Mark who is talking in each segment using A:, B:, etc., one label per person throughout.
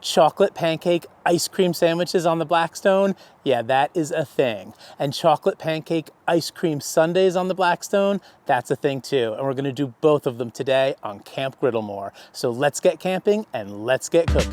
A: Chocolate pancake ice cream sandwiches on the Blackstone, yeah, that is a thing. And chocolate pancake ice cream sundaes on the Blackstone, that's a thing too. And we're gonna do both of them today on Camp Griddlemore. So let's get camping and let's get cooking.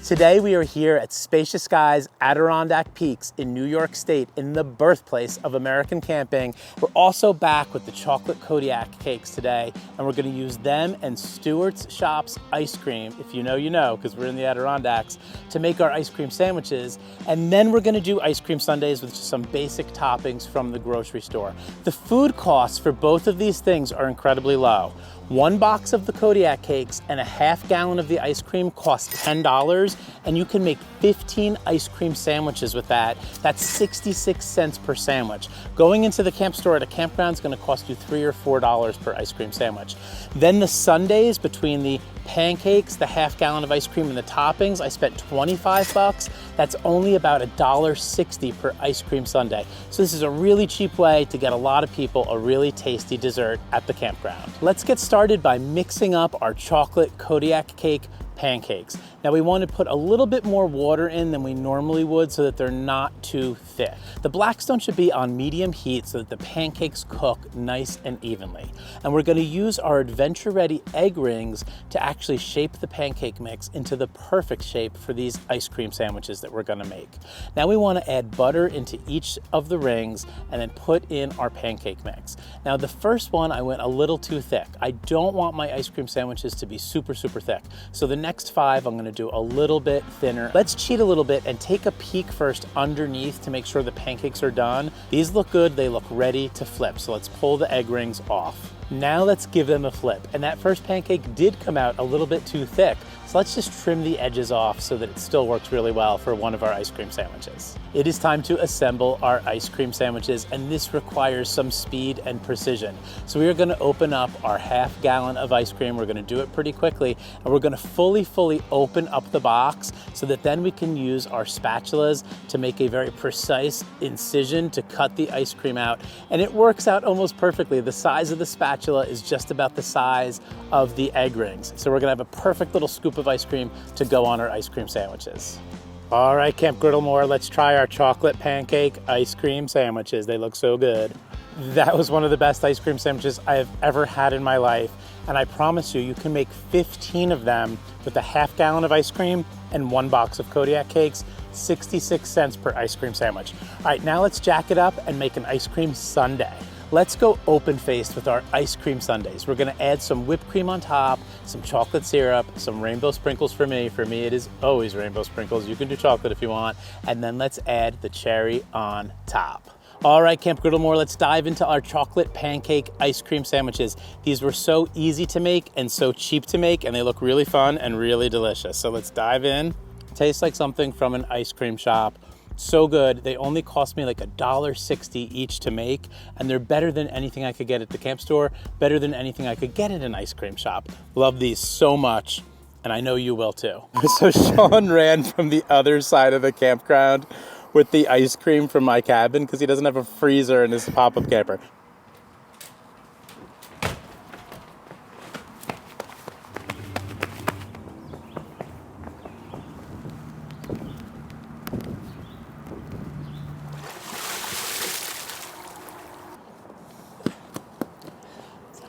A: Today we are here at Spacious Skies Adirondack Peaks in New York State, in the birthplace of American camping. We're also back with the chocolate Kodiak cakes today, and we're gonna use them and Stewart's Shop's ice cream, if you know, you know, because we're in the Adirondacks, to make our ice cream sandwiches. And then we're gonna do ice cream sundaes with just some basic toppings from the grocery store. The food costs for both of these things are incredibly low. One box of the Kodiak cakes and a half gallon of the ice cream costs $10, and you can make 15 ice cream sandwiches with that. That's 66 cents per sandwich. Going into the camp store at a campground is gonna cost you $3 or $4 per ice cream sandwich. Then the sundaes, between the pancakes, the half gallon of ice cream, and the toppings, I spent 25 bucks. That's only about $1.60 per ice cream sundae. So this is a really cheap way to get a lot of people a really tasty dessert at the campground. Let's get started by mixing up our chocolate Kodiak cake pancakes. Now we want to put a little bit more water in than we normally would so that they're not too thick. The Blackstone should be on medium heat so that the pancakes cook nice and evenly. And we're going to use our Adventure Ready egg rings to actually shape the pancake mix into the perfect shape for these ice cream sandwiches that we're going to make. Now we want to add butter into each of the rings and then put in our pancake mix. Now the first one I went a little too thick. I don't want my ice cream sandwiches to be super thick. So the next 5 I'm going to do a little bit thinner. Let's cheat a little bit and take a peek first underneath to make sure the pancakes are done. These look good, they look ready to flip. So let's pull the egg rings off. Now let's give them a flip. And that first pancake did come out a little bit too thick. So let's just trim the edges off so that it still works really well for one of our ice cream sandwiches. It is time to assemble our ice cream sandwiches, and this requires some speed and precision. So we are gonna open up our half gallon of ice cream. We're gonna do it pretty quickly, and we're gonna fully open up the box so that then we can use our spatulas to make a very precise incision to cut the ice cream out. And it works out almost perfectly. The size of the spatula is just about the size of the egg rings. So we're gonna have a perfect little scoop of ice cream to go on our ice cream sandwiches. All right, Camp Griddlemore, let's try our chocolate pancake ice cream sandwiches. They look so good. That was one of the best ice cream sandwiches I have ever had in my life. And I promise you, you can make 15 of them with a half gallon of ice cream and 1 box of Kodiak cakes, 66 cents per ice cream sandwich. All right, now let's jack it up and make an ice cream sundae. Let's go open-faced with our ice cream sundaes. We're gonna add some whipped cream on top, some chocolate syrup, some rainbow sprinkles for me. For me, it is always rainbow sprinkles. You can do chocolate if you want. And then let's add the cherry on top. All right, Camp Griddlemore, let's dive into our chocolate pancake ice cream sandwiches. These were so easy to make and so cheap to make, and they look really fun and really delicious. So let's dive in. Tastes like something from an ice cream shop. So good. They only cost me like $1.60 each to make, and they're better than anything I could get at the camp store, better than anything I could get at an ice cream shop. Love these so much, and I know you will too. So Sean ran from the other side of the campground with the ice cream from my cabin because he doesn't have a freezer in his pop-up camper.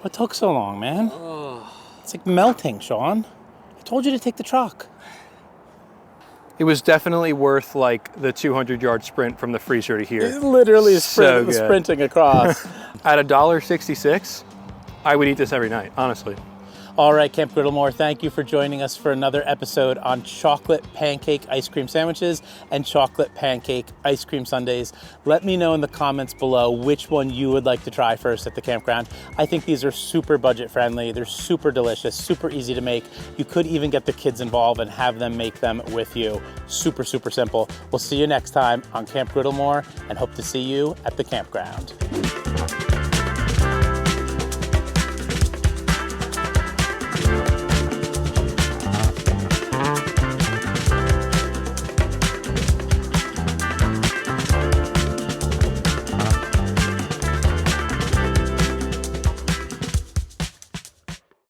A: What took so long, man? It's like melting, Sean. I told you to take the truck.
B: It was definitely worth like the 200-yard sprint from the freezer to here.
A: It literally is sprinting across.
B: At $1.66, I would eat this every night, honestly.
A: All right, Camp Griddlemore, thank you for joining us for another episode on chocolate pancake ice cream sandwiches and chocolate pancake ice cream sundaes. Let me know in the comments below which one you would like to try first at the campground. I think these are super budget friendly. They're super delicious, super easy to make. You could even get the kids involved and have them make them with you. Super simple. We'll see you next time on Camp Griddlemore and hope to see you at the campground.